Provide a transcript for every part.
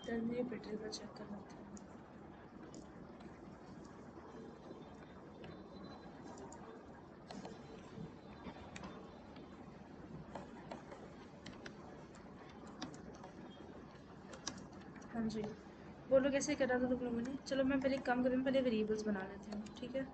Terminal petri का check कर लेते हैं। हाँ जी, बोलो कैसे करा था तुम लोगों ने? चलो मैं पहले एक काम करूँ, पहले वेरिएबल्स बना लेती हूँ, ठीक है?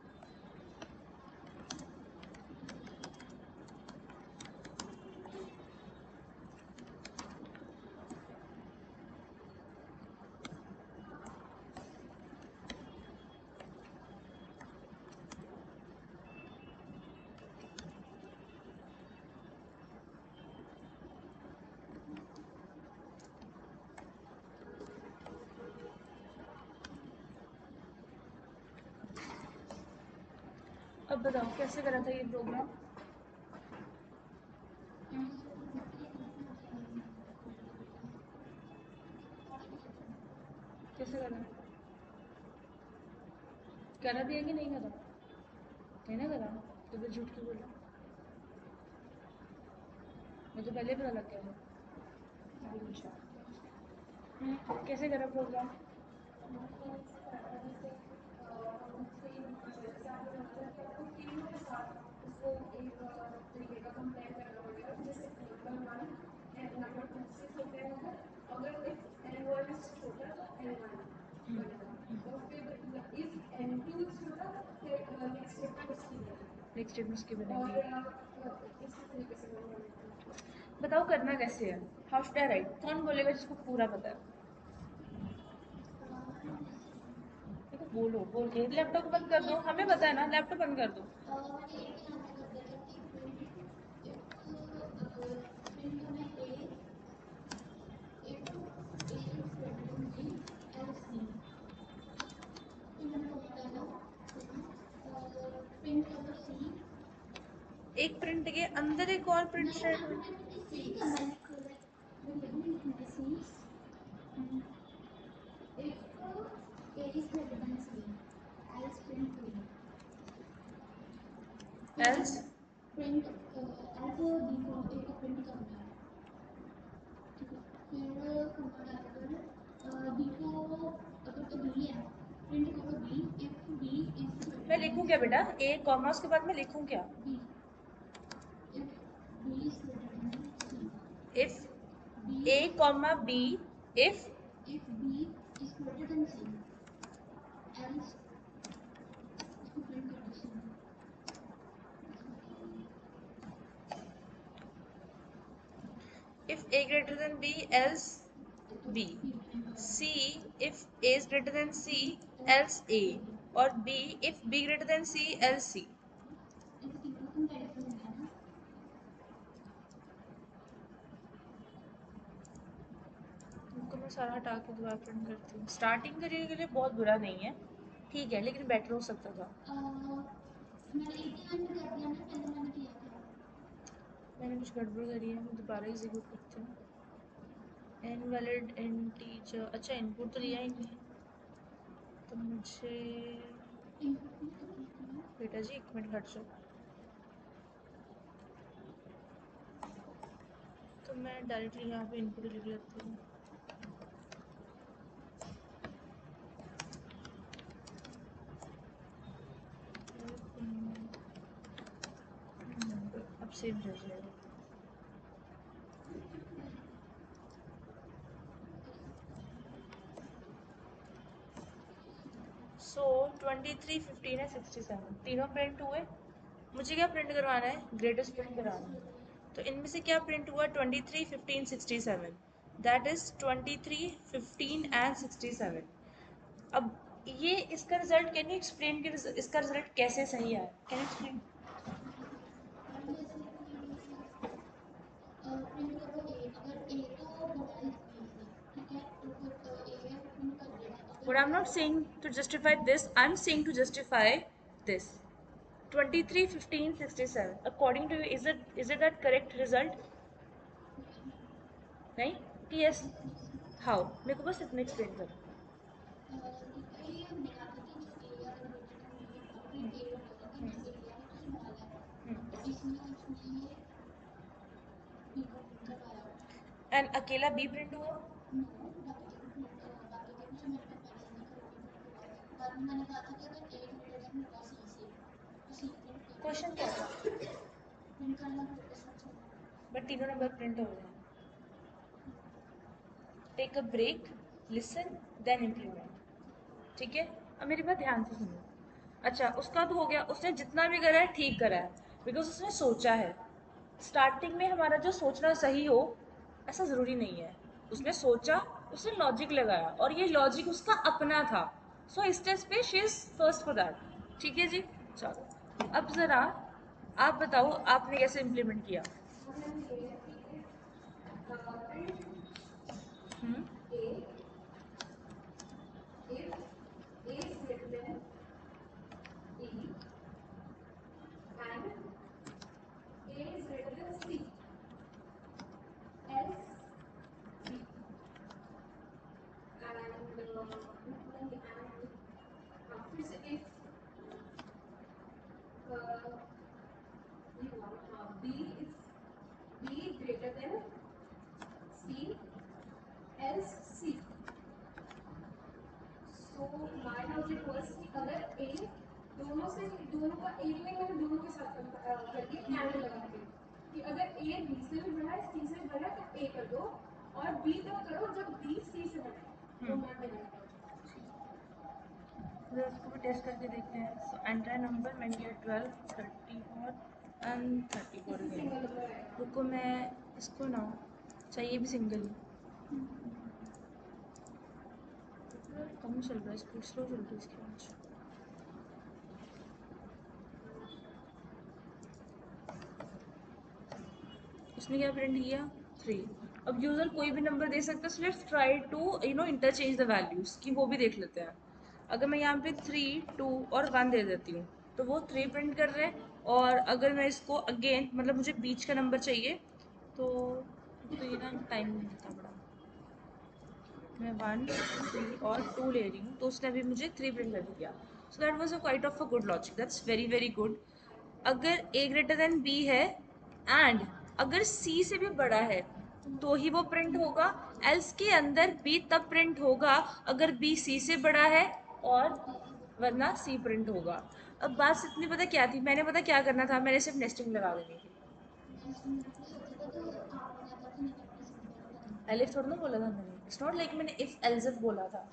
अब बताओ कैसे करा था ये प्रोग्राम? कैसे करा? करा भी है कि नहीं करा? नहीं ना करा तो फिर झूठ क्यों बोला? मुझे तो पहले पता लग गया था। अच्छा, कैसे करा प्रोग्राम? नेक्स्ट स्टेटमेंट उसकी बनेगी। बताओ करना कैसे है? How should I right? कौन बोलेगा जिसको पूरा पता है? देखो बोलो, बोल के लैपटॉप बंद कर दो, हमें पता है ना, लैपटॉप बंद कर दो। एक प्रिंट के अंदर एक और प्रिंट स्टेटमेंट। एल्स मैं लिखूं क्या बेटा? ए कॉमा उसके बाद मैं लिखूं क्या? If A comma B, if if a greater than b else b, c if a is greater than c else a, और b if b greater than c else c। इनको मैं सारा हटा के दोबारा प्रिंट करती हूँ। स्टार्टिंग करने के लिए बहुत बुरा नहीं है, ठीक है, लेकिन बेटर हो सकता था। मैंने कुछ गड़बड़ करी है, मैं दोबारा एग्जीक्यूट करती हूँ। इनवैलिड इंटीजर, अच्छा इनपुट तो दिया ही नहीं, तो मुझे बेटा जी 1 मिनट हट जाओ। तो मैं डायरेक्टली यहाँ पे इनपुट लिख लेती हूँ। अब सेव हो जाएगा। सो 23, 15 है 67 तीनों प्रिंट हुए। मुझे क्या प्रिंट करवाना है? ग्रेटेस्ट प्रिंट कराना है। तो इनमें से क्या प्रिंट हुआ? 23, 15, 67, दैट इज 23, 15 एंड 67। अब ये इसका रिजल्ट कैन यू एक्सप्लेन कि इसका रिजल्ट कैसे सही है? Can you explain? But I'm not saying to justify this, I'm saying to justify this. 23, 15, 67. According to you, is it that correct result? नहीं? Yes. How? मेरे को बस इतना explain करो। एंड अकेला बी प्रिंट हुआ? क्वेश्चन क्या था? बट तीनों नंबर प्रिंट हो गए। Take a break, listen, then implement. ठीक है, अब मेरी बात ध्यान से सुनो। अच्छा, उसका तो हो गया, उसने जितना भी करा है ठीक करा है, बिकॉज उसने सोचा है। स्टार्टिंग में हमारा जो सोचना सही हो ऐसा ज़रूरी नहीं है। उसने सोचा, उसने लॉजिक लगाया, और ये लॉजिक उसका अपना था। सो इस टेस्ट पे she is first for that. ठीक है जी, चलो अब ज़रा आप बताओ आपने कैसे इम्प्लीमेंट किया। हम्म, तो इसको भी टेस्ट करके देखते हैं। सो एंटर नंबर मैंने किया 12, 34 एंड 34 अगेन। रुको मैं इसको ना, चाहिए भी सिंगल ही, कम चल रहा है, स्पीड स्लो चल रही है इसकी आज। उसने क्या प्रिंट किया? 3। अब यूजर कोई भी नंबर दे सकता है, सिर्फ try to interchange the values कि वो भी देख लेते हैं। अगर मैं यहाँ पे 3, 2 और 1 दे देती हूँ तो वो 3 प्रिंट कर रहे हैं। और अगर मैं इसको अगेन, मतलब मुझे बीच का नंबर चाहिए, तो ये ना टाइम नहीं लेता बड़ा। मैं 1, 3 और 2 ले रही हूँ, तो उसने अभी मुझे 3 प्रिंट कर दिया। So that was a quite of a good logic, that's very very good. अगर a ग्रेटर देन b है एंड अगर c से भी बड़ा है तो ही वो प्रिंट होगा, एल्स के अंदर b तब प्रिंट होगा अगर b c से बड़ा है, और वरना c प्रिंट होगा। अब बात इतनी पता क्या थी, मैंने पता क्या करना था, मैंने सिर्फ नेस्टिंग लगा देनी थी। एलिफ थोड़ा ना बोला था मैंने, इट्स नॉट लाइक मैंने इफ एल्स इफ बोला था।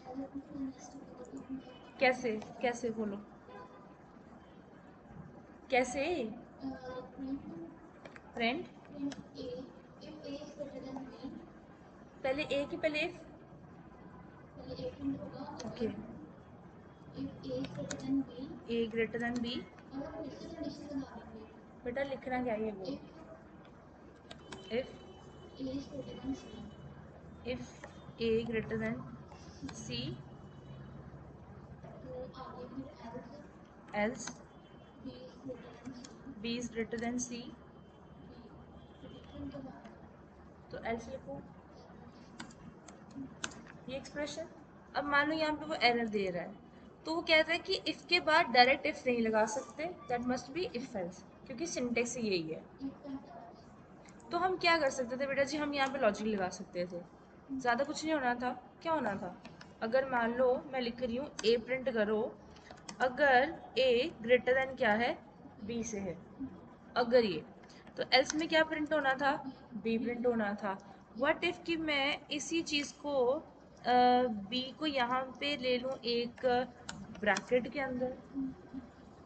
कैसे? कैसे बोलो, कैसे? फ्रेंड, पहले ए की पहले if. Okay, A greater than B. बेटा लिखना क्या है ये वो, if A greater than C, else B is greater than C, तो एल्स लिखो ये एक्सप्रेशन। अब मान लो यहाँ पे वो एरर दे रहा है, तो वो कहता है कि इफ के बाद डायरेक्ट इफ नहीं लगा सकते, that must be if else, क्योंकि सिंटेक्स यही है। तो हम क्या कर सकते थे बेटा जी, हम यहाँ पे लॉजिक लगा सकते थे, ज़्यादा कुछ नहीं होना था। क्या होना था, अगर मान लो मैं लिख रही हूँ ए प्रिंट करो, अगर ए ग्रेटर देन क्या है, बी से है, अगर ये, तो एल्स में क्या प्रिंट होना था, बी प्रिंट होना था। व्हाट इफ कि मैं इसी चीज़ को बी को यहाँ पे ले लूँ एक ब्रैकेट के अंदर,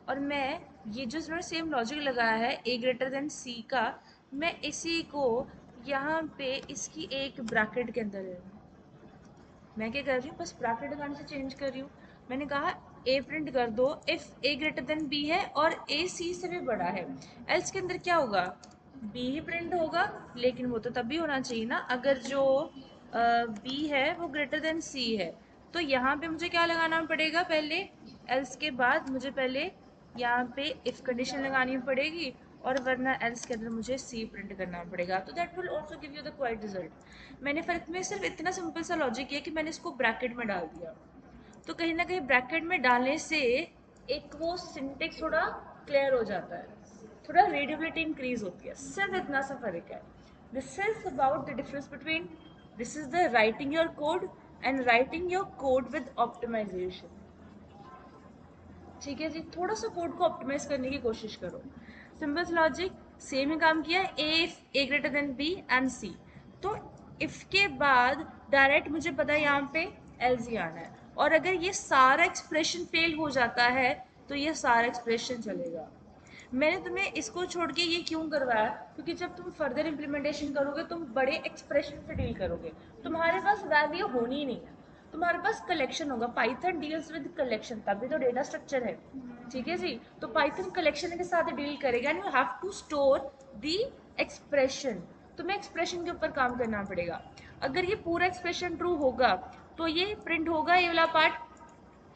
और मैं ये जो मैंने सेम लॉजिक लगाया है ए ग्रेटर देन सी का, मैं इसी को यहाँ पे इसकी एक ब्रैकेट के अंदर ले लूँ। मैं क्या कर रही हूँ, बस ब्रैकेट लगाने से चेंज कर रही हूँ। मैंने कहा ए प्रिंट कर दो if A greater than B है और ए सी से भी बड़ा है, एल्स के अंदर क्या होगा, बी ही प्रिंट होगा। लेकिन वो तो तब भी होना चाहिए ना अगर जो बी है वो ग्रेटर देन सी है। तो यहाँ पे मुझे क्या लगाना पड़ेगा पहले, एल्स के बाद मुझे पहले यहाँ पे इफ कंडीशन लगानी पड़ेगी, और वरना एल्स के अंदर मुझे सी प्रिंट करना पड़ेगा। तो that will also give you the quite result. मैंने फर्क में सिर्फ इतना सिंपल सा लॉजिक किया कि मैंने इसको ब्रैकेट में डाल दिया, तो कहीं ना कहीं ब्रैकेट में डालने से एक वो सिंटेक्स थोड़ा क्लियर हो जाता है, थोड़ा रीडेबिलिटी इंक्रीज होती है, सिर्फ इतना सा फर्क है। This is about the difference between, this is the writing your code and writing your code with optimisation. ठीक है जी, थोड़ा सा कोड को ऑप्टिमाइज करने की कोशिश करो। सिंपल लॉजिक सेम ही काम किया, ए ग्रेटर देन बी एंड सी। तो इफ के बाद डायरेक्ट मुझे पता है यहाँ पे एल्स ही आना है, और अगर ये सारा एक्सप्रेशन फेल हो जाता है तो ये सारा एक्सप्रेशन चलेगा। मैंने तुम्हें इसको छोड़ के ये क्यों करवाया, क्योंकि जब तुम फर्दर इम्प्लीमेंटेशन करोगे तुम बड़े एक्सप्रेशन से डील करोगे, तुम्हारे पास वैल्यू होनी ही नहीं है, तुम्हारे पास कलेक्शन होगा। पाइथन डील्स विद कलेक्शन, तभी तो डेटा स्ट्रक्चर है। ठीक है जी, तो पाइथन कलेक्शन के साथ डील करेगा and you have to store the expression. तुम्हें एक्सप्रेशन के ऊपर काम करना पड़ेगा। अगर ये पूरा एक्सप्रेशन ट्रू होगा तो ये प्रिंट होगा ये वाला पार्ट,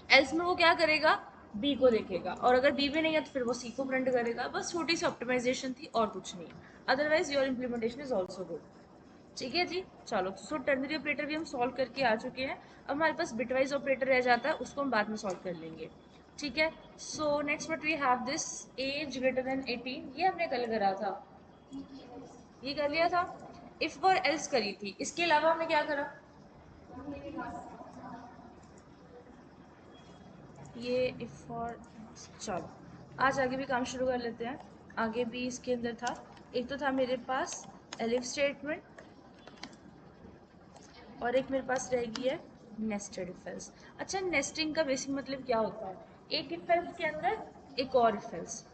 एल्स में वो क्या करेगा, बी को देखेगा, और अगर बी भी नहीं है तो फिर वो सी को प्रिंट करेगा। बस छोटी सी ऑप्टिमाइजेशन थी और कुछ नहीं, otherwise your implementation is also good. ठीक है जी, चलो सो टर्नरी ऑपरेटर भी हम सॉल्व करके आ चुके हैं। अब हमारे पास बिटवाइज ऑपरेटर रह जाता है, उसको हम बाद में सॉल्व कर लेंगे। ठीक है, so next what we have this age greater than 18, ये हमने कल करा था, ये कर लिया था। इफ और एल्स करी थी, इसके अलावा हमने क्या करा, ये इफ और, चलो आज आगे भी काम शुरू कर लेते हैं। आगे भी इसके अंदर था, एक तो था मेरे पास एलिफ स्टेटमेंट, और एक मेरे पास रहेगी है नेस्टेड इफ एल्स। अच्छा, नेस्टिंग का बेसिक मतलब क्या होता है, एक इफ एल्स के अंदर एक और इफ एल्स।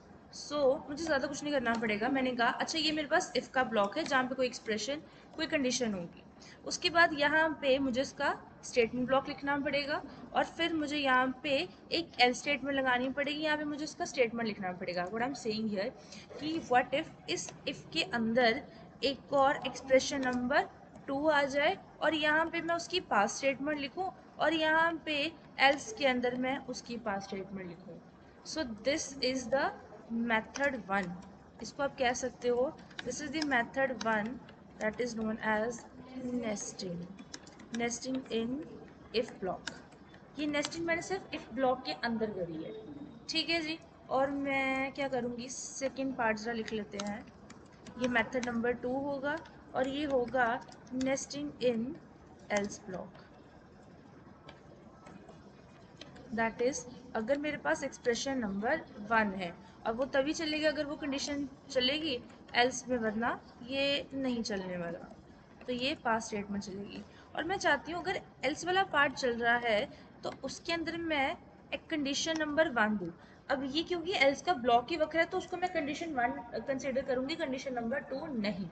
मुझे ज़्यादा कुछ नहीं करना पड़ेगा। मैंने कहा अच्छा ये मेरे पास इफ़ का ब्लॉक है जहाँ पे कोई एक्सप्रेशन कोई कंडीशन होगी, उसके बाद यहाँ पे मुझे इसका स्टेटमेंट ब्लॉक लिखना पड़ेगा, और फिर मुझे यहाँ पे एक एल स्टेटमेंट लगानी पड़ेगी, यहाँ पे मुझे इसका स्टेटमेंट लिखना पड़ेगा। What I am saying here कि व्हाट इफ इस इफ़ के अंदर एक और एक्सप्रेशन नंबर 2 आ जाए और यहाँ पे मैं उसकी पास स्टेटमेंट लिखूँ, और यहाँ पे एल्स के अंदर मैं उसकी पास स्टेटमेंट लिखूँ। So this is the method 1, इसको आप कह सकते हो this is the method 1 that is known as nesting in if block. ये नेस्टिंग मैंने सिर्फ इफ ब्लॉक के अंदर करी है। ठीक है जी, और मैं क्या करूँगी, सेकेंड पार्ट ज़रा लिख लेते हैं। ये मेथड नंबर 2 होगा, और ये होगा nesting in else block. That is अगर मेरे पास एक्सप्रेशन नंबर 1 है, और वो तभी चलेगी अगर वो कंडीशन चलेगी एल्स में, वरना ये नहीं चलने वाला, तो ये पास स्टेटमेंट चलेगी। और मैं चाहती हूँ अगर एल्स वाला पार्ट चल रहा है तो उसके अंदर मैं एक कंडीशन नंबर 1 दूँ। अब ये क्योंकि एल्स का ब्लॉक ही वक्र है तो उसको मैं कंडीशन 1 कंसिडर करूँगी, कंडीशन नंबर 2 नहीं।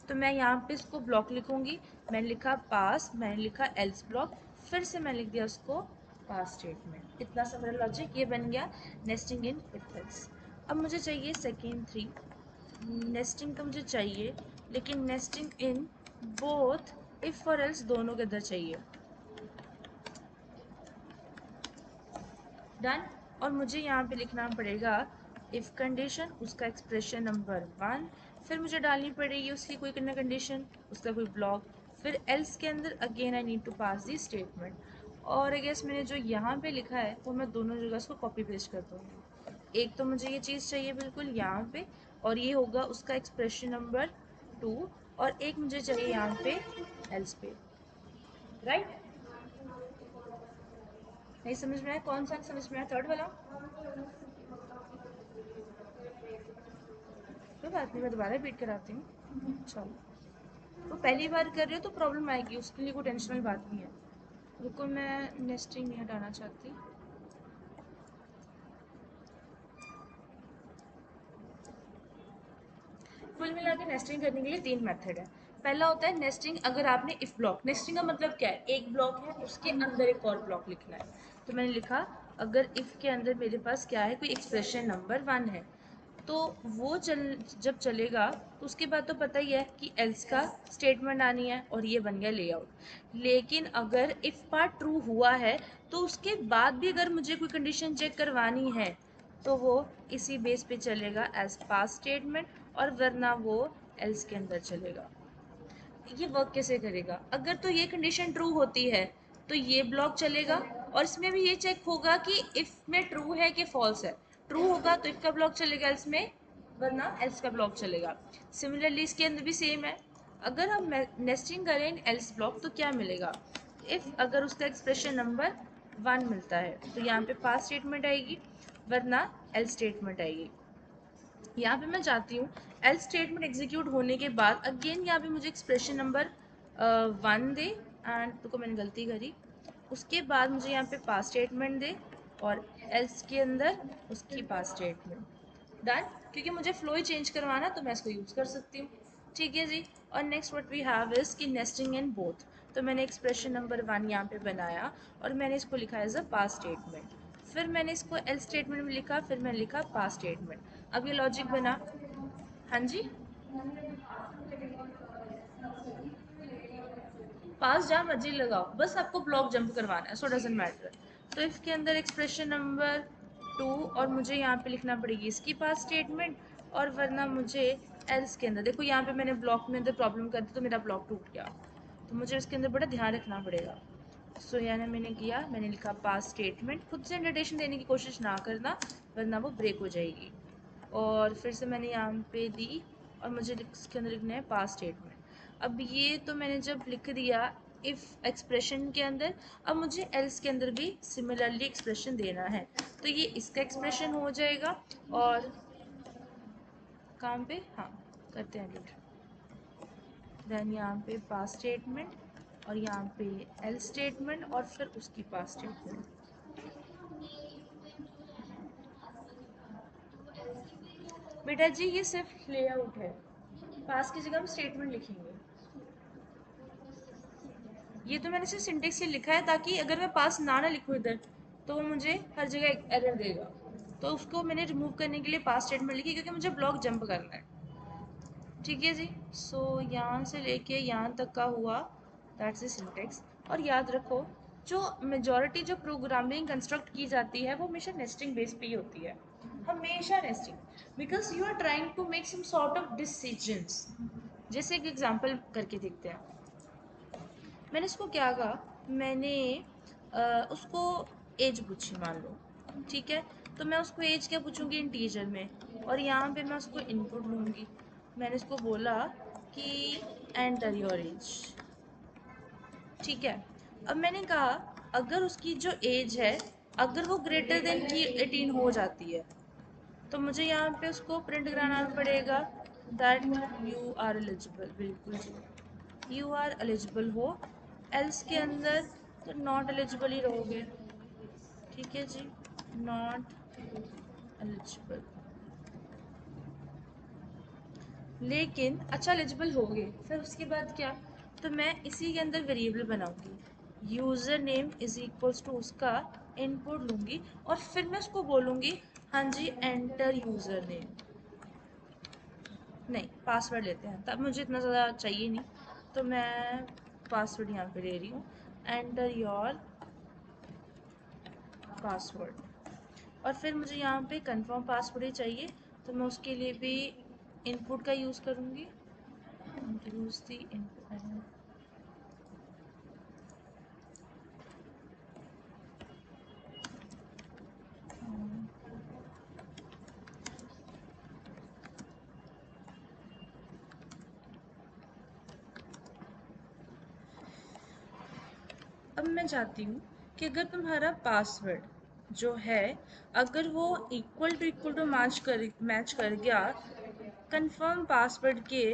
तो मैं यहाँ पे इसको ब्लॉक लिखूँगी, मैंने लिखा पास, मैंने लिखा एल्स ब्लॉक, फिर से मैं लिख दिया उसको पास स्टेटमेंट। इतना सा मेरा लॉजिक, ये बन गया नेस्टिंग इन इफ एल्स। अब मुझे चाहिए सेकेंड 3, नेस्टिंग तो मुझे चाहिए, लेकिन नेस्टिंग इन बोथ इफ और एल्स दोनों के अंदर चाहिए। डन, और मुझे यहाँ पे लिखना पड़ेगा इफ कंडीशन, उसका एक्सप्रेशन नंबर 1, फिर मुझे डालनी पड़ेगी उसकी कोई कंडीशन, उसका कोई ब्लॉक, फिर एल्स के अंदर again I need to pass the statement. और आई गेस मैंने जो यहाँ पे लिखा है वो मैं दोनों जगह उसको कॉपी पेस्ट कर दूँगी। एक तो मुझे ये चीज़ चाहिए बिल्कुल यहाँ पे, और ये होगा उसका एक्सप्रेशन नंबर 2, और एक मुझे चाहिए यहाँ पे एल्स पे, राइट। नहीं समझ में आया, कौन सा समझ में आया, थर्ड वाला। कोई बात नहीं, मैं दोबारा रिपीट कराती हूँ। चलो, तो पहली बार कर रही हो तो प्रॉब्लम आएगी, उसके लिए कोई टेंशन वाली बात नहीं है। रुको, मैं नेस्टिंग नहीं हटाना चाहती। कुल मिला के नेस्टिंग करने के लिए 3 मेथड है। पहला होता है नेस्टिंग, अगर आपने इफ ब्लॉक, नेस्टिंग का मतलब क्या है, एक ब्लॉक है उसके अंदर एक और ब्लॉक लिखना है। तो मैंने लिखा अगर इफ के अंदर मेरे पास क्या है, कोई एक्सप्रेशन नंबर 1 है, तो वो जब चलेगा तो उसके बाद तो पता ही है कि एल्स का स्टेटमेंट आनी है, और ये बन गया लेआउट। लेकिन अगर इफ पार्ट ट्रू हुआ है तो उसके बाद भी अगर मुझे कोई कंडीशन चेक करवानी है तो वो इसी बेस पे चलेगा एज पास स्टेटमेंट, और वरना वो एल्स के अंदर चलेगा। ये वर्क कैसे करेगा, अगर तो ये कंडीशन ट्रू होती है तो ये ब्लॉक चलेगा, और इसमें भी ये चेक होगा कि इफ में ट्रू है कि फॉल्स है। ट्रू होगा तो इफ का ब्लॉक चलेगा एल्स में, वरना एल्स का ब्लॉक चलेगा। सिमिलरली इसके अंदर भी सेम है, अगर हम नेस्टिंग करें एल्स ब्लॉक तो क्या मिलेगा, इफ अगर उसका एक्सप्रेशन नंबर 1 मिलता है तो यहाँ पे पास स्टेटमेंट आएगी, वरना एल स्टेटमेंट आएगी। यहाँ पे मैं जाती हूँ, एल स्टेटमेंट एग्जीक्यूट होने के बाद अगेन यहाँ पे मुझे एक्सप्रेशन नंबर 1 दे, एंड तो मैंने गलती करी, उसके बाद मुझे यहाँ पे पास स्टेटमेंट दे और एल्स के अंदर उसकी पास स्टेटमेंट। डन, क्योंकि मुझे फ्लो ही चेंज करवाना तो मैं इसको यूज़ कर सकती हूँ। ठीक है जी। और next what we have is कि नेस्टिंग इन बोथ। तो मैंने एक्सप्रेशन नंबर 1 यहाँ पे बनाया और मैंने इसको लिखा एज अ पास स्टेटमेंट, फिर मैंने इसको एल स्टेटमेंट में लिखा, फिर मैंने लिखा पास स्टेटमेंट। अब ये लॉजिक बना। हाँ जी, पास जहाँ मर्जी लगाओ, बस आपको ब्लॉक जंप करवाना है, सो डजेंट मैटर। तो इसके अंदर एक्सप्रेशन नंबर 2 और मुझे यहाँ पे लिखना पड़ेगी इसकी पास स्टेटमेंट, और वरना मुझे एल्स के अंदर, देखो यहाँ पे मैंने ब्लॉक में अंदर प्रॉब्लम कर दी तो मेरा ब्लॉक टूट गया, तो मुझे इसके अंदर बड़ा ध्यान रखना पड़ेगा। सो यानी मैंने किया, मैंने लिखा पास स्टेटमेंट, खुद से इंटरटेशन देने की कोशिश ना करना वरना वो ब्रेक हो जाएगी। और फिर से मैंने यहाँ पे दी और मुझे इसके अंदर लिखना है पास स्टेटमेंट। अब ये तो मैंने जब लिख दिया इफ़ एक्सप्रेशन के अंदर, अब मुझे एल्स के अंदर भी सिमिलरली एक्सप्रेशन देना है, तो ये इसका एक्सप्रेशन हो जाएगा। और काम पे हाँ करते हैं एडिट। देन यहाँ पे पास स्टेटमेंट और यहाँ पे एल स्टेटमेंट और फिर उसकी पास स्टेटमेंट। बेटा जी ये सिर्फ लेआउट है, पास की जगह हम स्टेटमेंट लिखेंगे। ये तो मैंने सिर्फ सिंटेक्स से लिखा है ताकि अगर मैं पास ना लिखूँ इधर तो वो मुझे हर जगह एरर देगा, तो उसको मैंने रिमूव करने के लिए पास स्टेटमेंट लिखी क्योंकि मुझे ब्लॉक जंप करना है। ठीक है जी। सो यहाँ से लेके यहाँ तक का हुआ, दैट्स द सिंटेक्स। और याद रखो जो मेजॉरिटी जो प्रोग्रामिंग कंस्ट्रक्ट की जाती है वो हमेशा नेस्टिंग बेस पे ही होती है, हमेशा nesting, because you are trying to make some sort of decisions. जैसे एक एग्जांपल करके देखते हैं। मैंने उसको क्या कहा, मैंने उसको एज पूछी मान लो, ठीक है, तो मैं उसको एज क्या पूछूंगी इंटीजर में, और यहाँ पे मैं उसको इनपुट लूँगी। मैंने उसको बोला कि एंटर योर एज, ठीक है। अब मैंने कहा अगर उसकी जो एज है अगर वो ग्रेटर देन की 18 हो जाती है तो मुझे यहाँ पे उसको प्रिंट कराना पड़ेगा दैट यू आर एलिजिबल, बिल्कुल जी यू आर एलिजिबल हो। एल्स के अंदर तो नॉट एलिजिबल ही रहोगे, ठीक है जी, नॉट एलिजिबल। लेकिन अच्छा एलिजिबल हो गए, फिर उसके बाद क्या, तो मैं इसी के अंदर वेरिएबल बनाऊंगी, user name is equals to उसका इनपुट लूँगी और फिर मैं उसको बोलूँगी हाँ जी एंटर यूज़र नेम, नहीं पासवर्ड लेते हैं, तब मुझे इतना ज़्यादा चाहिए नहीं तो मैं पासवर्ड यहाँ पे ले रही हूँ, एंटर योर पासवर्ड। और फिर मुझे यहाँ पे कंफर्म पासवर्ड ही चाहिए तो मैं उसके लिए भी इनपुट का यूज़ करूँगी, यूज़ दी इनपुट। अब मैं चाहती हूँ कि अगर तुम्हारा पासवर्ड जो है अगर वो इक्वल टू मैच कर गया कंफर्म पासवर्ड के,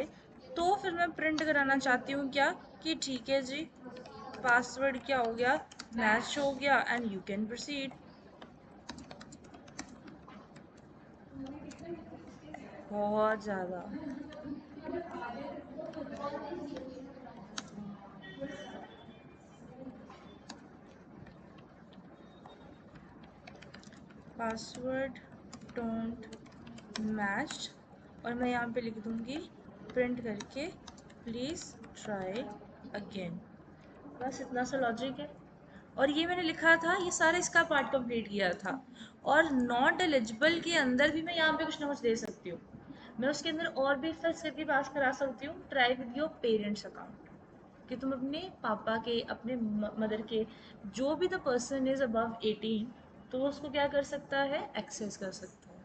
तो फिर मैं प्रिंट कराना चाहती हूँ क्या कि ठीक है जी पासवर्ड क्या हो गया, मैच हो गया एंड यू कैन प्रोसीड। बहुत ज़्यादा। पासवर्ड डोंट मैच और मैं यहाँ पे लिख दूँगी प्रिंट करके प्लीज़ ट्राई अगेन, बस इतना सा लॉजिक है। और ये मैंने लिखा था, ये सारा इसका पार्ट कंप्लीट किया था। और नॉट एलिजिबल के अंदर भी मैं यहाँ पे कुछ ना कुछ दे सकती हूँ, मैं उसके अंदर और भी फिक्स करके पास करा सकती हूँ, try with your parents account, कि तुम अपने पापा के अपने मदर के जो भी द पर्सन इज अबव 18 तो वो उसको क्या कर सकता है, एक्सेस कर सकता है।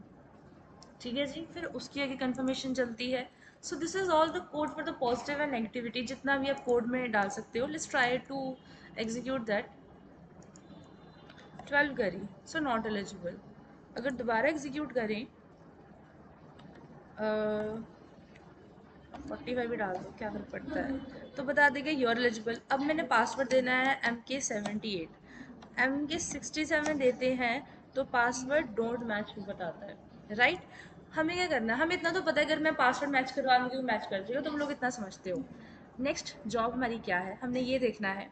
ठीक है जी, फिर उसकी आगे कंफर्मेशन चलती है। So this is all the code for the positive and negativity, जितना भी आप कोड में डाल सकते हो। Let's try to execute that. 12 करी, सो नॉट एलिजिबल, अगर दोबारा एग्जीक्यूट करें 45 भी डाल दो, क्या फ़र्क पड़ता है, तो बता देगा यूर एलिजिबल। अब मैंने पासवर्ड देना है MK78, MK67 देते हैं तो पासवर्ड डोंट मैच को बताता है, राइट। हमें क्या करना है, हमें इतना तो पता है अगर मैं पासवर्ड मैच करवा लूँगी वो मैच कर जाएगा, तुम लोग इतना समझते हो। नेक्स्ट जॉब हमारी क्या है, हमने ये देखना है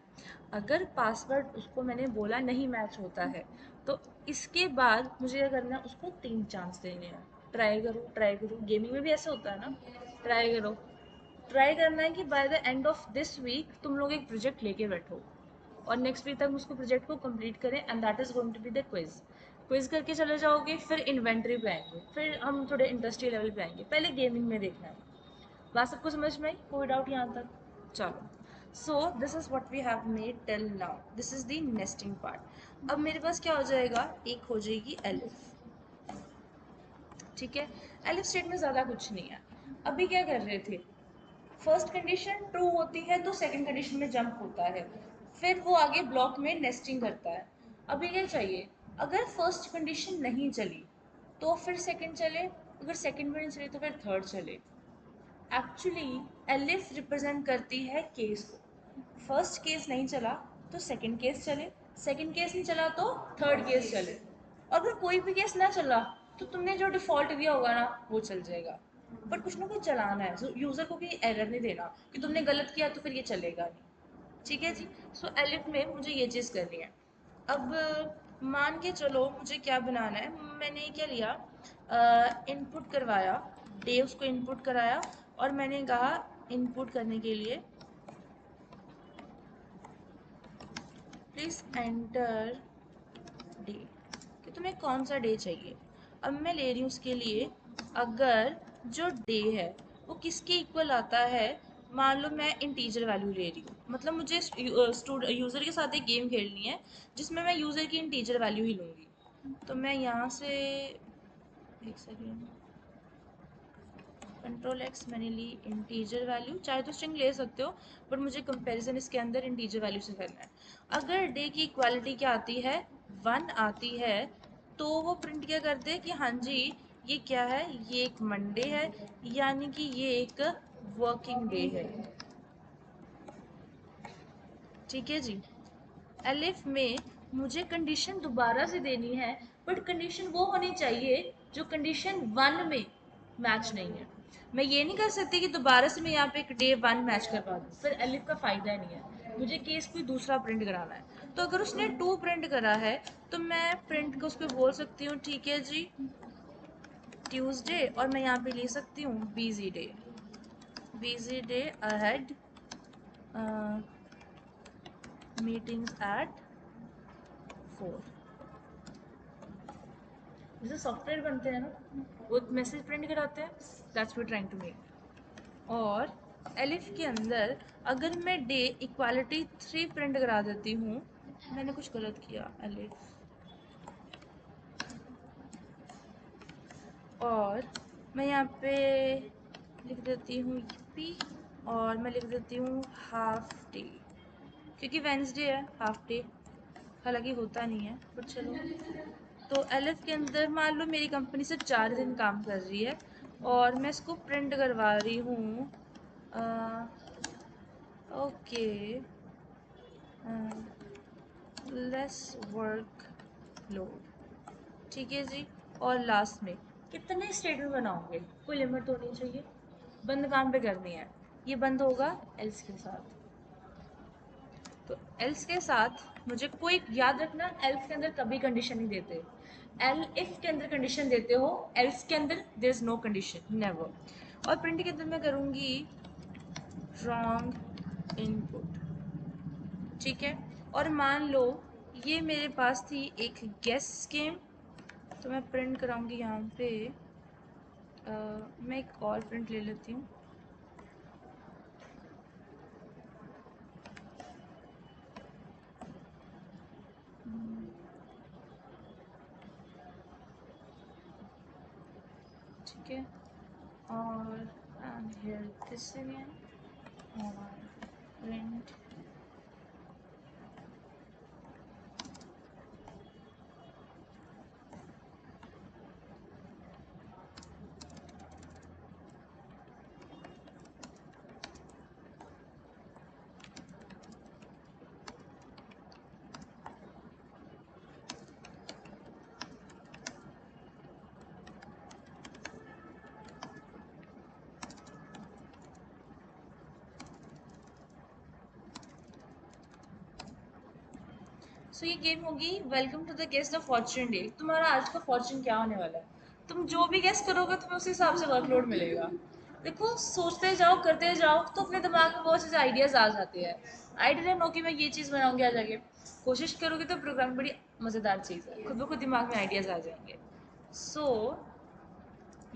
अगर पासवर्ड उसको मैंने बोला नहीं मैच होता है तो इसके बाद मुझे क्या करना है, उसको 3 चांस देने हैं। ट्राई करो ट्राई करो, गेमिंग में भी ऐसा होता है ना, ट्राई करो। ट्राई करना है कि by the end of this week तुम लोग एक प्रोजेक्ट लेके बैठो और नेक्स्ट वीक तक उसको प्रोजेक्ट को कंप्लीट करें, and that is going to be the quiz. Quiz करके चले जाओगे, फिर इन्वेंट्री पे आएंगे, फिर हम थोड़े इंडस्ट्री लेवल पे आएंगे, पहले गेमिंग में देखना है। बात सबको समझ में आई, कोई डाउट यहाँ तक? चलो, so this is what we have made till now, this is the nesting part. अब मेरे पास क्या हो जाएगा, एक हो जाएगी एलिफ, ठीक है। एलिफ स्टेट में ज़्यादा कुछ नहीं है। अभी क्या कर रहे थे, फर्स्ट कंडीशन ट्रू होती है तो सेकंड कंडीशन में जंप होता है, फिर वो आगे ब्लॉक में नेस्टिंग करता है। अभी क्या चाहिए, अगर फर्स्ट कंडीशन नहीं चली तो फिर सेकंड चले, अगर सेकंड में नहीं चली तो फिर थर्ड चले। एक्चुअली एलिफ रिप्रेजेंट करती है केस को, फर्स्ट केस नहीं चला तो सेकंड केस चले, सेकंड केस नहीं चला तो थर्ड केस चले, और अगर कोई भी केस ना चला तो तुमने जो डिफ़ॉल्ट दिया होगा ना वो चल जाएगा। बट कुछ ना कुछ चलाना है, यूज़र को भी एरर नहीं देना कि तुमने गलत किया तो फिर ये चलेगा नहीं, ठीक है जी। सो एलिफ में मुझे ये चीज़ करनी है। अब मान के चलो मुझे क्या बनाना है, मैंने क्या लिया, इनपुट करवाया, डे उसको इनपुट कराया, और मैंने कहा इनपुट करने के लिए प्लीज़ एंटर डे, कि तुम्हें कौन सा डे चाहिए। अब मैं ले रही हूँ उसके लिए, अगर जो डे है वो किसके इक्वल आता है, मान लो मैं इंटीजर वैल्यू ले रही हूँ, मतलब मुझे यूज़र के साथ एक गेम खेलनी है जिसमें मैं यूज़र की इंटीजर वैल्यू ही लूँगी। तो मैं यहाँ से, एक सेकेंड, Ctrl+X मैंने ली इंटीजर वैल्यू, चाहे तो स्ट्रिंग ले सकते हो बट मुझे कंपैरिजन इसके अंदर इंटीजर वैल्यू से करना है। अगर डे की इक्वालिटी क्या आती है, 1 आती है, तो वो प्रिंट क्या करते हैं कि हाँ जी ये क्या है, ये एक मंडे है, यानी कि ये एक वर्किंग डे है, ठीक है जी। एलिफ में मुझे कंडीशन दोबारा से देनी है, बट कंडीशन वो होनी चाहिए जो कंडीशन 1 में मैच नहीं है। मैं ये नहीं कर सकती कि दोबारा से मैं यहाँ पे एक डे 1 मैच करवा दूँ, फिर एलिफ का फ़ायदा नहीं है, मुझे केस कोई दूसरा प्रिंट कराना है। तो अगर उसने 2 प्रिंट करा है तो मैं प्रिंट को उस पर बोल सकती हूँ ठीक है जी ट्यूसडे, और मैं यहाँ पे ले सकती हूँ busy day ahead, meetings at 4। जैसे सॉफ्टवेयर बनते हैं ना, वो मैसेज प्रिंट कराते हैं, that's we trying to make. और एलिफ के अंदर अगर मैं डे इक्वालिटी 3 प्रिंट करा देती हूँ, मैंने कुछ गलत किया, एलिफ, और मैं यहाँ पे लिख देती हूँ पी, और मैं लिख देती हूँ हाफ डे, क्योंकि वेंसडे है हाफ डे, हालांकि होता नहीं है बट चलो। तो एलिफ के अंदर मान लो मेरी कंपनी सिर्फ 4 दिन काम कर रही है और मैं इसको प्रिंट करवा रही हूँ ओके लेस वर्क लोड, ठीक है जी। और लास्ट में कितने स्टेटमेंट बनाओगे, कोई लिमिट तो नहीं चाहिए, बंद काम पे करनी है, ये बंद होगा एल्स के साथ। तो एल्स के साथ मुझे कोई याद रखना, एल्स के अंदर कभी कंडीशन नहीं देते, एल इफ के अंदर कंडीशन देते हो, एल्स के अंदर there is no condition, never. और प्रिंट के अंदर मैं करूँगी रॉन्ग इनपुट, ठीक है। और मान लो ये मेरे पास थी एक गेस स्कीम, तो मैं प्रिंट कराऊंगी यहाँ पे, मैं एक और प्रिंट ले लेती हूँ, ठीक है। और here this again, और print सो ये गेम होगी welcome to the guest the fortune day. तुम्हारा आज का फॉर्चून क्या होने वाला है, तुम जो भी गेस करोगे तुम्हें उस हिसाब से वर्कलोड मिलेगा। देखो सोचते जाओ करते जाओ तो अपने दिमाग में बहुत सारे आइडियाज आ जाते हैं। आई डिडंट नो कि मैं ये चीज़ बनाऊंगी आज आगे। कोशिश करोगे तो प्रोग्राम बड़ी मज़ेदार चीज़ है, खुद ब खुद दिमाग में आइडियाज आ जाएंगे। सो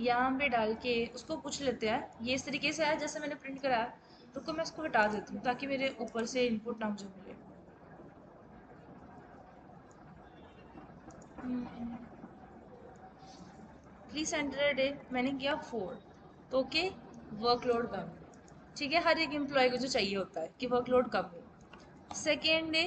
यहाँ पे डाल के उसको पूछ लेते हैं, ये इस तरीके से है जैसे मैंने प्रिंट कराया। रुको मैं इसको हटा देती हूँ ताकि मेरे ऊपर से इनपुट ना मुझे मिले। प्लीज एंटर डे मैंने किया 4, तो ओके वर्कलोड कम। ठीक है, हर एक एम्प्लॉय को जो चाहिए होता है कि वर्कलोड कम हो। Second day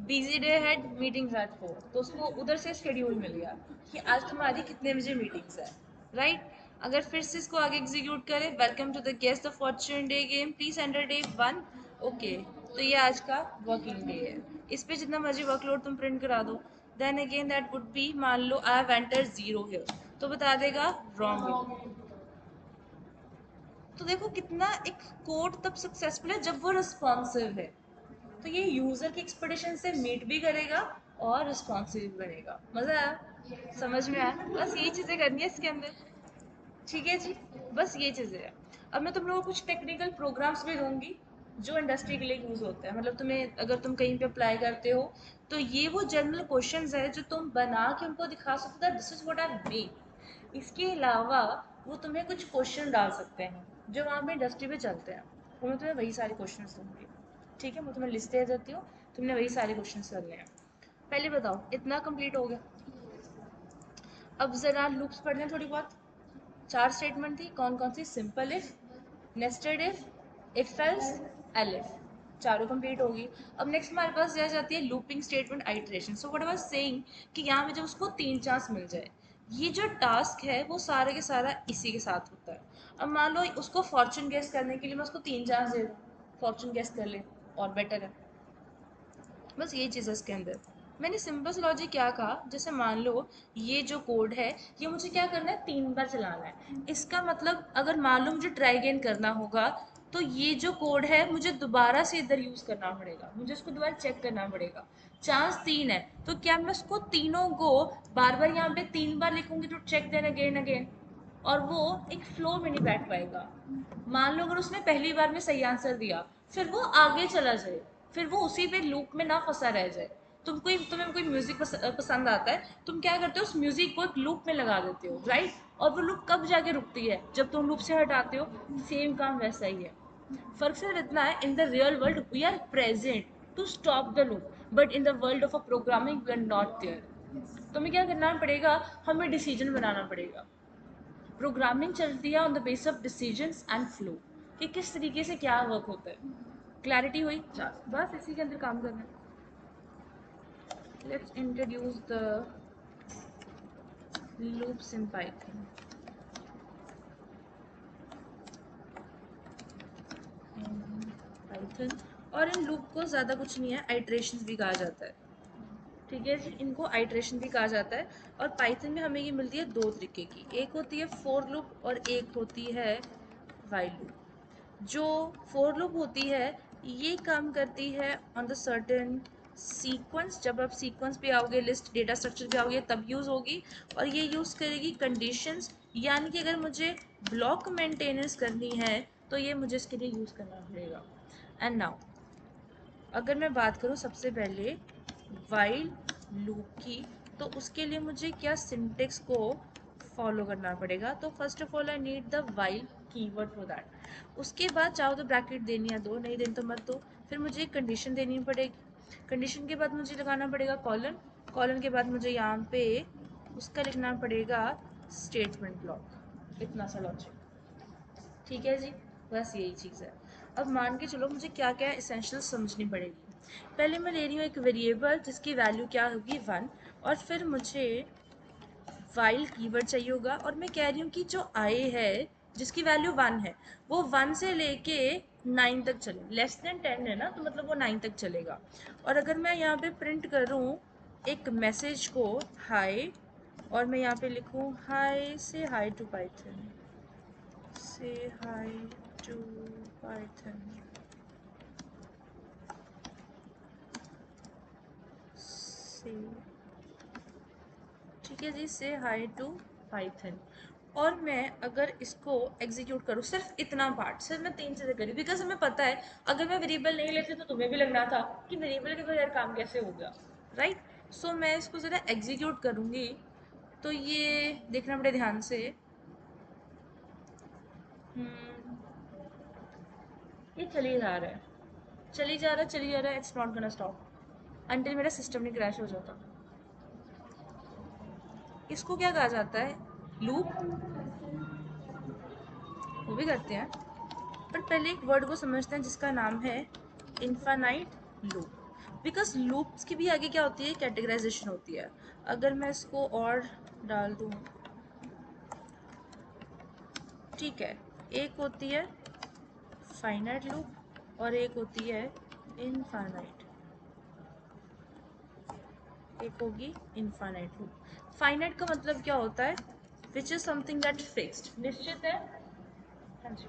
busy day had meetings at 4, तो उसको उधर से शेड्यूल मिल गया कि आज तुम्हारी कितने बजे मीटिंग्स है, राइट। अगर फिर से इसको आगे एग्जीक्यूट करें, welcome to the guest the fortune day game please enter day 1, okay. तो ये आज का वर्किंग डे है, इस पे जितना मर्जी वर्कलोड तुम प्रिंट करा दो। Then again that would be, मान लो आई हैव एंटर 0 हियर, तो बता देगा रॉन्ग। तो देखो कितना एक कोड तब सक्सेसफुल है जब वो रिस्पॉन्सिव है। तो ये यूजर की एक्सपेक्टेशन से मीट भी करेगा और रिस्पॉन्सिव भी बनेगा। मजा आया, समझ में आया। बस यही चीजें करनी है इसके अंदर। ठीक है जी, बस ये चीजें हैं। अब मैं तुम लोगों को कुछ टेक्निकल प्रोग्राम्स भी दूंगी जो इंडस्ट्री के लिए यूज होता है। मतलब तुम्हें अगर तुम कहीं पे अप्लाई करते हो तो ये वो जनरल क्वेश्चंस है जो तुम बना के उनको दिखा सकते हो, this is what I made. इसके अलावा वो तुम्हें कुछ क्वेश्चन डाल सकते हैं जो वहाँ पे इंडस्ट्री में चलते हैं, तो मैं तुम्हें वही सारे क्वेश्चन दूंगी। ठीक है, मैं तुम्हें लिस्ट दे देती हूँ, तुमने वही सारे क्वेश्चन करने हैं। पहले बताओ इतना कंप्लीट हो गया। अब जरा लूप्स पढ़ लें थोड़ी बहुत। 4 स्टेटमेंट थी, कौन कौन सी? Simple if, nested if else, elif, चारों कंप्लीट होगी। अब नेक्स्ट हमारे पास रह जाती है looping statement, iteration. So what I was saying कि यहाँ पे जब उसको 3 चांस मिल जाए, ये जो टास्क है वो सारा के सारा इसी के साथ होता है। अब मान लो उसको फॉर्चून गेस करने के लिए मैं उसको 3 चांस दे दूँ, फॉर्चून गेस कर ले और बेटर है। बस ये चीज़ है इसके अंदर। मैंने सिंपल सा लॉजिक क्या कहा, जैसे मान लो ये जो कोड है ये मुझे क्या करना है, 3 बार चलाना है। इसका मतलब अगर मान लो मुझे ट्राई अगेन करना होगा तो ये जो कोड है मुझे दोबारा से इधर यूज़ करना पड़ेगा, मुझे उसको दोबारा चेक करना पड़ेगा। चांस 3 है तो क्या मैं उसको तीनों को बार बार यहाँ पे 3 बार लिखूंगी तो चेक देन अगेन अगेन, और वो एक फ्लो में नहीं बैठ पाएगा। मान लो अगर उसने पहली बार में सही आंसर दिया फिर वो आगे चला जाए, फिर वो उसी पे लूप में ना फंसा रह जाए। तुम्हें कोई म्यूजिक पसंद आता है, तुम क्या करते हो उस म्यूजिक को एक लूप में लगा देते हो, राइट। और वो लूप कब जाके रुकती है, जब तुम लूप से हटाते हो। सेम काम वैसा ही है। फर्क सिर्फ इतना है, in the real world we are present to stop the loop, but in the world of a programming we are not there. तुम्हें क्या करना पड़ेगा, हमें डिसीजन बनाना पड़ेगा। प्रोग्रामिंग चलती है on the base of decisions and flow, कि किस तरीके से क्या वर्क होता है। क्लैरिटी हुई? बस इसी के अंदर काम करना है। Let's introduce the loops in Python. Python, और इन लूप को ज़्यादा कुछ नहीं है, आइट्रेशंस भी कहा जाता है। ठीक है जी, इनको आइट्रेशन भी कहा जाता है। और पाइथन में हमें ये मिलती है 2 तरीके की, एक होती है फोर लूप और एक होती है वाइल लूप। जो फोर लूप होती है ये काम करती है ऑन द सर्टेन सीक्वेंस, जब आप सीक्वेंस पे आओगे, लिस्ट डेटा स्ट्रक्चर पे आओगे तब यूज़ होगी। और ये यूज़ करेगी कंडीशंस, यानी कि अगर मुझे ब्लॉक मेंटेनेंस करनी है तो ये मुझे इसके लिए यूज़ करना पड़ेगा। एंड नाउ अगर मैं बात करूँ सबसे पहले वाइल लूप की, तो उसके लिए मुझे क्या सिंटेक्स को फॉलो करना पड़ेगा। तो first of all I need the while keyword for that. उसके बाद चाहो तो ब्रैकेट देनी है दो, नहीं देनी तो मत दो। फिर मुझे एक कंडीशन देनी पड़ेगी, कंडीशन के बाद मुझे लगाना पड़ेगा कॉलन, कॉलन के बाद मुझे यहाँ पे उसका लिखना पड़ेगा स्टेटमेंट ब्लॉक। इतना सा लॉजिक। ठीक है जी, बस यही चीज़ है। अब मान के चलो मुझे क्या क्या एसेंशियल समझनी पड़ेगी। पहले मैं ले रही हूँ एक वेरिएबल जिसकी वैल्यू क्या होगी 1, और फिर मुझे वाइल कीवर्ड चाहिए होगा। और मैं कह रही हूँ कि जो आई है जिसकी वैल्यू 1 है वो 1 से लेके 9 तक चले, लेस देन 10 है ना तो मतलब वो 9 तक चलेगा। और अगर मैं यहाँ पे प्रिंट करूँ एक मैसेज को हाई, और मैं यहाँ पे लिखूँ हाई से hi to Python, say hi to Python, से, ठीक है जी, से हाई टू पाइथन। और मैं अगर इसको एग्जीक्यूट करूँ, सिर्फ इतना पार्ट, सिर्फ मैं 3 चीज़ें करी, बिकॉज हमें पता है अगर मैं वेरिएबल नहीं लेती तो तुम्हें भी लगना था कि वेरिएबल के बगैर काम कैसे हो गया, राइट। सो मैं इसको ज़रा एग्जीक्यूट करूँगी, तो ये देखना बड़े ध्यान से। ये चली जा रहा है, चली जा रहा है, चली जा रहा है, it's not gonna stop until मेरा सिस्टम नहीं क्रैश हो जाता। इसको क्या कहा जाता है? लूप। वो भी करते हैं, पर पहले एक वर्ड को समझते हैं जिसका नाम है इनफाइनाइट लूप। बिकॉज लूप्स की भी आगे क्या होती है? कैटेगराइजेशन होती है। अगर मैं इसको और डाल दूँ, ठीक है, एक होती है फाइनाइट लूप और एक होती है इनफाइनाइट, एक होगी इनफाइनाइट लूप। फाइनाइट का मतलब क्या होता है? Which is something that fixed, निश्चित है। हाँ जी।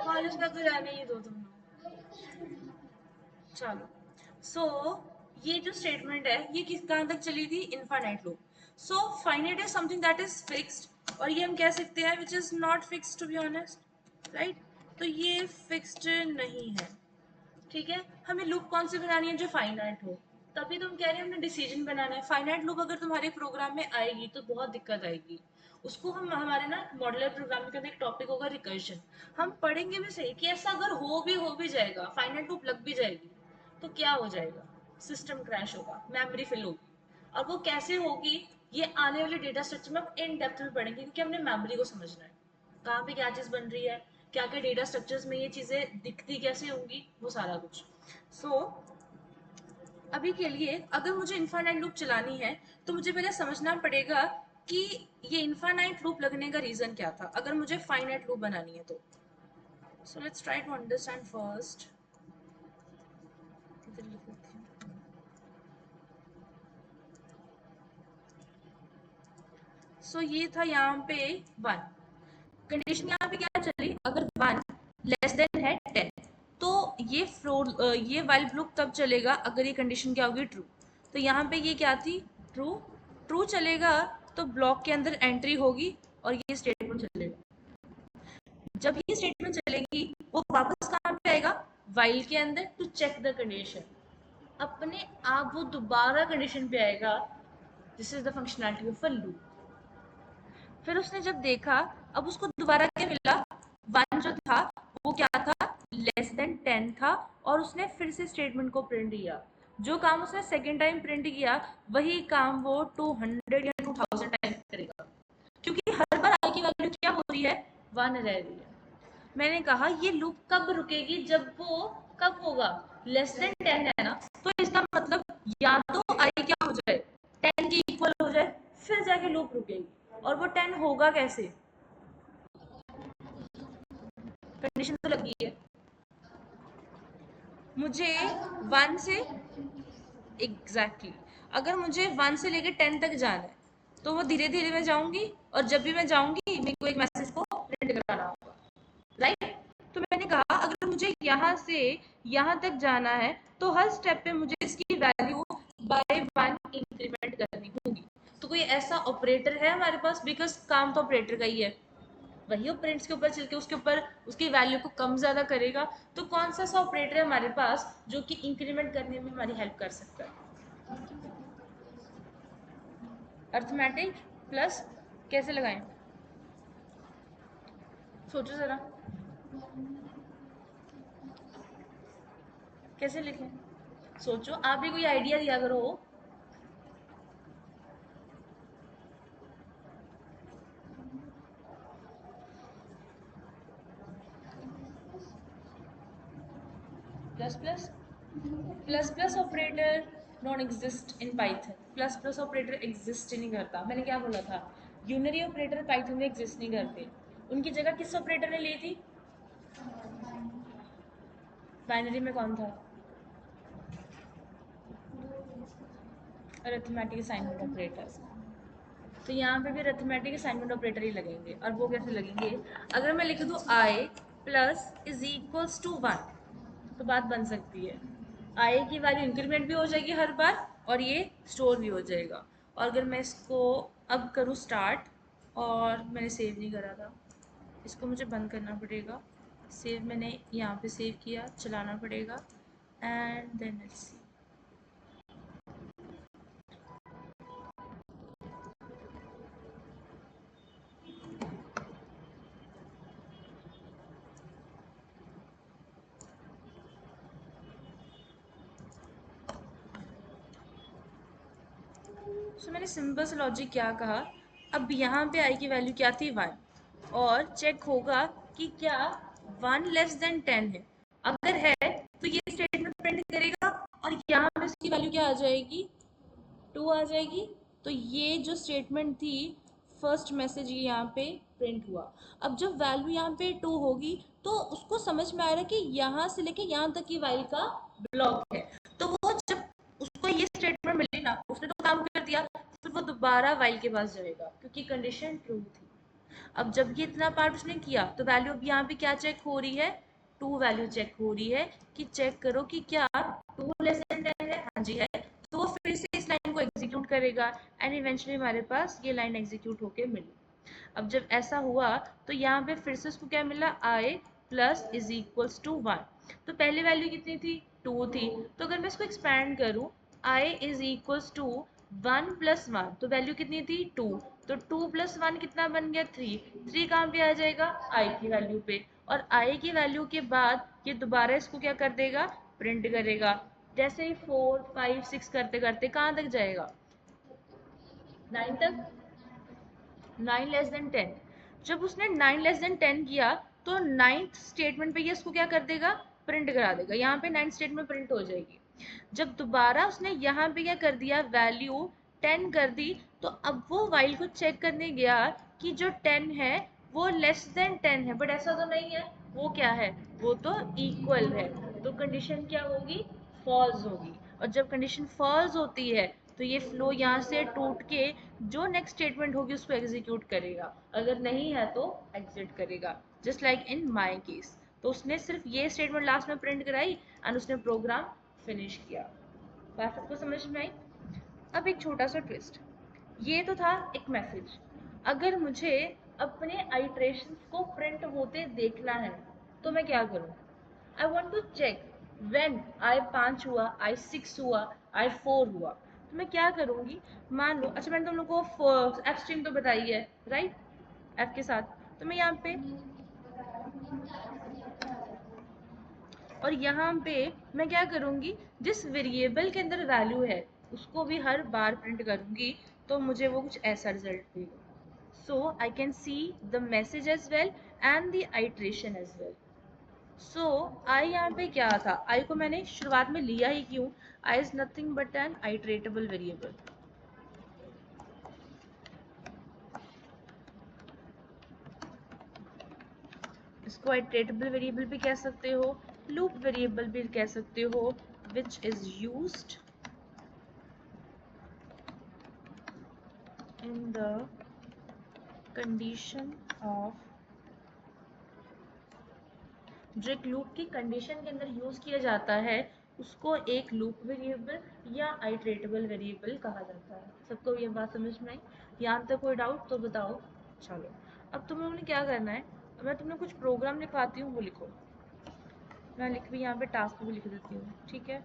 कॉलेज का तो जाने ही दो तुम लोग। चलो, सो ये जो स्टेटमेंट है ये किस कहाँ तक चली थी? Infinite loop. So finite is something that is fixed, और ये हम कह सकते हैं which is not fixed, to be honest, right. तो ये फिक्स्ड नहीं है, ठीक है। हमें लूप कौन सी बनानी है? जो फाइनाइट हो। तभी तुम कह रहे हैं हमने डिसीजन बनाना है। फाइनाइट लूप अगर तुम्हारे प्रोग्राम में आएगी तो बहुत दिक्कत आएगी। उसको हम हमारे ना मॉड्यूलर प्रोग्राम के अंदर एक टॉपिक होगा रिकर्जन, हम पढ़ेंगे भी सही कि ऐसा अगर हो भी जाएगा, फाइनाइट लूप लग भी जाएगी, तो क्या हो जाएगा? सिस्टम क्रैश होगा, मेमोरी फिल होगी। और वो कैसे होगी, ये आने वाले डेटा स्ट्रक्चर में हम इन डेप्थ में पढ़ेंगे, क्योंकि हमने मेमोरी को समझना है, कहाँ पे क्या चीज़ बन रही है, क्या क्या डेटा स्ट्रक्चर्स में ये चीज़ें दिखती कैसे होंगी, वो सारा कुछ। सो अभी के लिए अगर मुझे इनफाइनाइट लूप चलानी है तो मुझे पहले समझना पड़ेगा कि ये इनफाइनाइट लूप लगने का रीज़न क्या था, अगर मुझे फाइनाइट लूप बनानी है तो। So let's try to understand first. So ये था यहाँ पे 1, कंडीशन यहाँ पे क्या चली, अगर 1 लेस देन है 10, तो ये फ्लोर ये वाइल लूप तब चलेगा अगर ये कंडीशन क्या होगी? ट्रू। तो यहाँ पे ये क्या थी? ट्रू। ट्रू चलेगा तो ब्लॉक के अंदर एंट्री होगी और ये स्टेटमेंट चलेगा। जब ये स्टेटमेंट चलेगी वो वापस कहाँ पे आएगा? वाइल के अंदर, टू चेक द कंडीशन। अपने आप वो दोबारा कंडीशन पे आएगा। This is the functionality of a loop. फिर उसने जब देखा, अब उसको दोबारा क्या मिला? 1 जो था वो क्या था? लेस देन 10 था, और उसने फिर से स्टेटमेंट को प्रिंट किया। जो काम उसने सेकेंड टाइम प्रिंट किया वही काम वो 200 या 2000 टाइम करेगा, क्योंकि हर बार आई की वैल्यू क्या हो रही है? 1 रह रही है। मैंने कहा ये लूप कब रुकेगी? जब वो कब होगा? लेस देन 10 है ना, तो इसका मतलब या तो आई क्या हो जाए? 10 के इक्वल हो जाए, फिर जाके लूप रुकेगी। और वो 10 होगा कैसे? कंडीशन तो लगी है मुझे 1 से, एग्जैक्टली अगर मुझे 1 से लेकर 10 तक जाना है तो वो धीरे धीरे मैं जाऊंगी, और जब भी मैं जाऊंगी मेरे को एक मैसेज को प्रिंट कराना होगा, राइट। तो मैंने कहा अगर मुझे यहाँ से यहाँ तक जाना है तो हर स्टेप पे मुझे इसकी वैल्यू बाय 1 इंक्रीज ऑपरेटर है हमारे पास, बिकॉज काम तो ऑपरेटर का ही है, वही ऑपरेंड्स के ऊपर चल के उसके ऊपर उसकी वैल्यू को कम ज़्यादा करेगा। तो कौन सा सा ऑपरेटर है हमारे पास जो कि इंक्रीमेंट करने में हमारी हेल्प कर सकता है? अर्थमेटिक प्लस, कैसे लगाएं, सोचो ज़रा, कैसे लिखें, सोचो, आप भी कोई आइडिया दिया करो। Plus plus, plus plus operator non exist in Python, plus plus operator exist ही नहीं करता। मैंने क्या बोला था, यूनरी ऑपरेटर पाइथन में एग्जिस्ट नहीं करते। उनकी जगह किस ऑपरेटर ने ली थी? बाइनरी में कौन था? Arithmetic assignment operator. तो यहाँ पे भी अरिथमेटिक असाइनमेंट ऑपरेटर ही लगेंगे। और वो कैसे लगेंगे? अगर मैं लिख दूँ आई प्लस इज इक्वल्स टू 1, तो बात बन सकती है, आई की वैल्यू इंक्रीमेंट भी हो जाएगी हर बार और ये स्टोर भी हो जाएगा। और अगर मैं इसको अब करूँ स्टार्ट, और मैंने सेव नहीं करा था, इसको मुझे बंद करना पड़ेगा। सेव मैंने यहाँ पे सेव किया, चलाना पड़ेगा, एंड देन लेट्स सी। सो मैंने सिंपल सा लॉजिक क्या कहा, अब यहाँ पे आई की वैल्यू क्या थी 1, और चेक होगा कि क्या 1 लेस देन 10 है। अगर है तो ये स्टेटमेंट प्रिंट करेगा, और यहाँ पे इसकी वैल्यू क्या आ जाएगी, 2 आ जाएगी। तो ये जो स्टेटमेंट थी, फर्स्ट मैसेज ये यहाँ पे प्रिंट हुआ। अब जब वैल्यू यहाँ पे 2 होगी तो उसको समझ में आ रहा है कि यहाँ से लेके यहाँ तक की वाइल का ब्लॉक है। तो वो जब उसको ये स्टेटमेंट मिली ना, उसने तो काम कर दिया, फिर वो दोबारा वाइल के पास जाएगा क्योंकि कंडीशन ट्रू थी। अब जब ये इतना पार्ट उसने किया तो वैल्यू अब यहाँ पे क्या चेक हो रही है, 2 वैल्यू चेक हो रही है कि चेक करो कि क्या 2 लेस देन 10 है। हाँ जी है। तो वो फिर से इस लाइन को एग्जीक्यूट करेगा, एंड इवेंचुअली हमारे पास ये लाइन एग्जीक्यूट होके मिली। अब जब ऐसा हुआ तो यहाँ पे फिर से उसको क्या मिला, आई प्लस इज इक्वल्स टू 1। तो पहले वैल्यू कितनी थी, 2 थी। तो अगर मैं इसको एक्सपैंड करूँ, I is equals to 1 plus 1, तो वैल्यू कितनी थी, 2। तो 2 प्लस 1 कितना बन गया, 3। 3 कहाँ पे आ जाएगा, आई की वैल्यू पे। और आई की वैल्यू के बाद ये दोबारा इसको क्या कर देगा, प्रिंट करेगा। जैसे ही 4 5 6 करते करते कहाँ तक जाएगा, 9 तक। 9 लेस देन 10। जब उसने 9 लेस देन 10 किया तो 9th स्टेटमेंट पे ये इसको क्या कर देगा, प्रिंट करा देगा। यहाँ पे 9th स्टेटमेंट प्रिंट हो जाएगी। जब दोबारा उसने यहाँ पे क्या कर दिया, वैल्यू 10 कर दी, तो अब वो वाइल को चेक करने गया कि जो 10 है वो लेस देन 10 है, बट ऐसा तो नहीं है, वो क्या है, वो तो इक्वल है। तो कंडीशन क्या होगी, फॉल्स होगी। और जब कंडीशन फॉल्स होती है तो ये फ्लो यहाँ से टूट के जो नेक्स्ट स्टेटमेंट होगी उसको एग्जीक्यूट करेगा, अगर नहीं है तो एग्जिट करेगा, just like in my case. तो उसने सिर्फ ये स्टेटमेंट लास्ट में प्रिंट कराई एंड उसने प्रोग्राम फिनिश किया। बात सबको समझ में आई? अब एक छोटा सा ट्विस्ट, ये तो था एक मैसेज। अगर मुझे अपने आइट्रेशंस को प्रिंट होते देखना है तो मैं क्या करूँ, I want to check when I 5 हुआ, आई 6 हुआ, आई 4 हुआ, तो मैं क्या करूँगी, मान लो, अच्छा मैंने तुम लोग को एफ स्ट्रिंग तो बताई है, राइट, एफ के साथ। तो मैं यहाँ पे, और यहाँ पे मैं क्या करूँगी, जिस वेरिएबल के अंदर वैल्यू है उसको भी हर बार प्रिंट करूँगी, तो मुझे वो कुछ ऐसा रिजल्ट देगा। So I can see the message as well and the iteration as well. So I यहाँ पे क्या था, आई को मैंने शुरुआत में लिया ही क्यों, I is nothing but an iterable variable. इसको आइट्रेटेबल वेरिएबल भी कह सकते हो, लूप वेरिएबल भी कह सकते हो, which is used in the condition of, जो एक लूप की कंडीशन के अंदर यूज किया जाता है उसको एक लूप वेरिएबल या आइटरेटेबल वेरिएबल कहा जाता है। सबको ये बात समझ में आई? यहाँ तक कोई डाउट तो बताओ। चलो, अब तुम लोगों ने क्या करना है, मैं तुम्हें कुछ प्रोग्राम लिखवाती हूँ, वो लिखो। मैं लिख भी यहाँ पे टास्क भी लिख देती हूँ, ठीक है।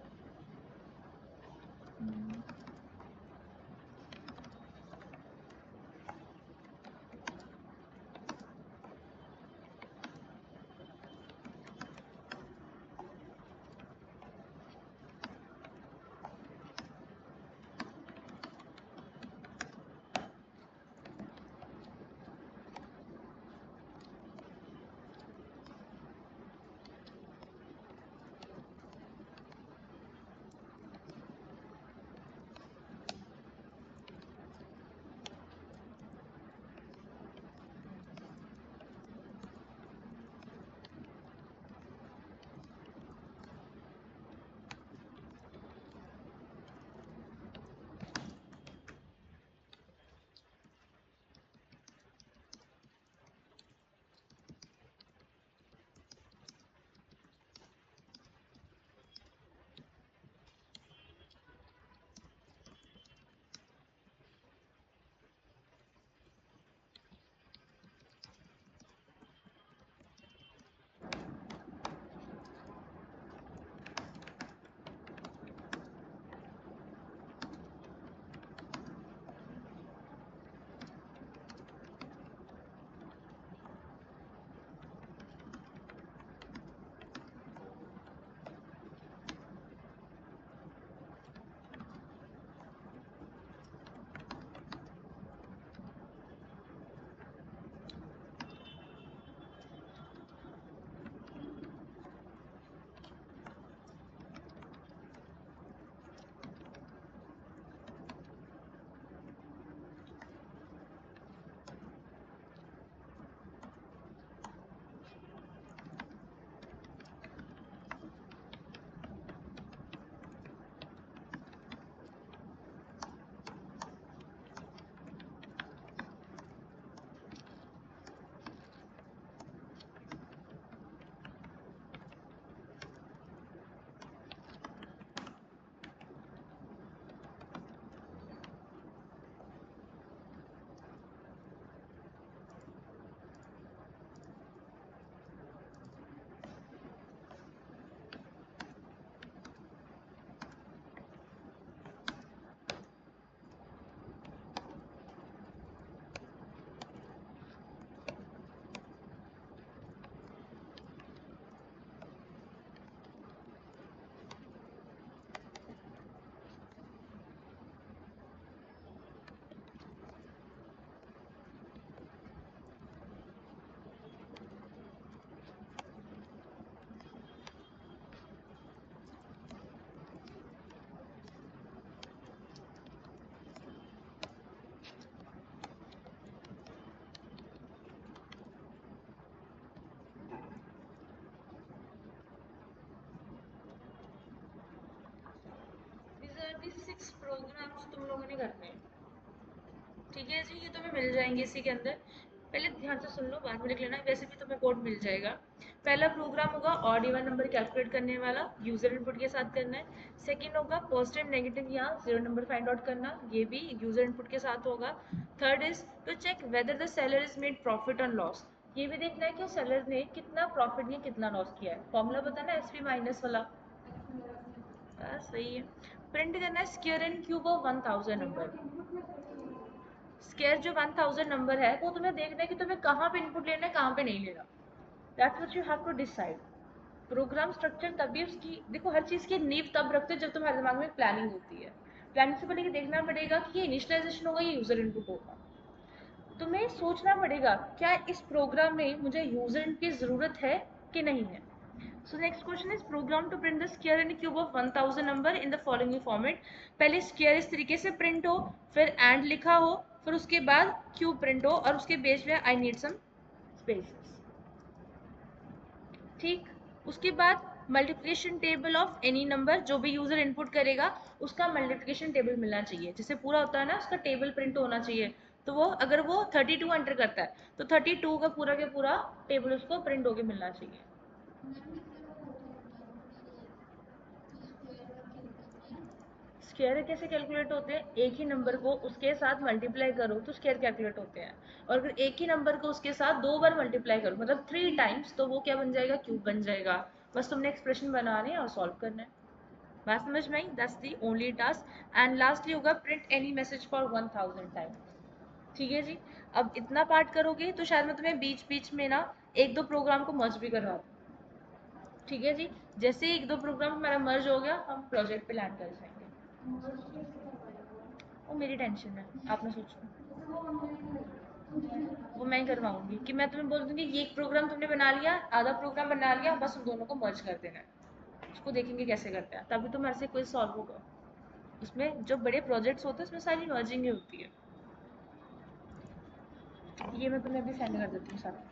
These 6 प्रोग्राम्स तुम लोगों ने करने हैं, ठीक है जी। ये तुम्हें मिल जाएंगे इसी के अंदर। पहले ध्यान से सुन लो, बाद में लिख लेना, वैसे भी तुम्हें कोड मिल जाएगा। पहला प्रोग्राम होगा ऑड इवन नंबर कैलकुलेट करने वाला, यूजर इनपुट के साथ करना है। सेकंड होगा पॉजिटिव नेगेटिव या जीरो नंबर फाइंड आउट करना, ये भी यूजर इनपुट के साथ होगा। Third is to check whether the seller is made profit on loss, ये भी देखना है कि सेलर ने कितना प्रॉफिट या कितना लॉस किया है। फॉर्मूला बताना है एसपी माइनस वाला, बस वही है। प्रिंट करना है square and cube of 1000 number. Square जो 1000 नंबर है वो तुम्हें देखना है कि तुम्हें कहाँ पे इनपुट लेना है, कहाँ पे नहीं लेना। That's what you have to decide. Program structure तभी उसकी, देखो हर चीज़ की नींव तब रखते हैं जब तुम्हारे दिमाग में प्लानिंग होती है। प्लानिंग से पहले ये देखना पड़ेगा कि ये इनिशियलाइजेशन होगा, ये यूजर इनपुट होगा। तुम्हें सोचना पड़ेगा क्या इस प्रोग्राम में मुझे यूजर इनपुट की ज़रूरत है कि नहीं है। So next question is program to print the square and cube of 1000 number in the following format। पहले square इस तरीके से प्रिंट हो, फिर and लिखा हो, फिर उसके बाद क्यूब प्रिंट हो और उसके बेस पे I need some spaces। ठीक, उसके बाद multiplication table of any number, जो भी यूजर इनपुट करेगा उसका मल्टीप्लिकेशन टेबल मिलना चाहिए। जैसे पूरा होता है ना, उसका टेबल प्रिंट होना चाहिए। तो वो अगर वो 32 एंटर करता है तो 32 का पूरा टेबल उसको प्रिंट होके मिलना चाहिए। स्क्वायर कैसे कैलकुलेट होते हैं? एक ही नंबर को उसके साथ मल्टीप्लाई करो तो स्क्वायर कैलकुलेट होते हैं, और अगर एक ही नंबर को उसके साथ 2 बार मल्टीप्लाई करो मतलब 3 टाइम्स, तो वो क्या बन जाएगा? क्यूब बन जाएगा। बस तुमने एक्सप्रेशन बनाने और सॉल्व करना है। बात समझ में आई? That's the only task. And lastly होगा print any message for 1000 time. ठीक है जी। अब इतना पार्ट करोगे तो शायद मैं तुम्हें बीच बीच में ना 1-2 प्रोग्राम को मर्ज भी करवा दूँ। ठीक है जी। जैसे ही 1-2 प्रोग्राम हमारा मर्ज हो गया, हम प्रोजेक्ट पे लैंड कर जाएंगे। वो मेरी टेंशन है, आप ना सोचो। वो मैं करवाऊंगी कि मैं तुम्हें बोल दूंगी ये एक प्रोग्राम तुमने बना लिया, आधा प्रोग्राम बना लिया, बस उन दोनों को मर्ज कर देना है। उसको देखेंगे कैसे करते हैं, तभी तुम्हारे से कोई सॉल्व होगा। उसमें जो बड़े प्रोजेक्ट्स होते हैं उसमें सारी मर्जिंग ही होती है। ये मैं तुम्हें अभी सेंड कर देती हूँ सारा।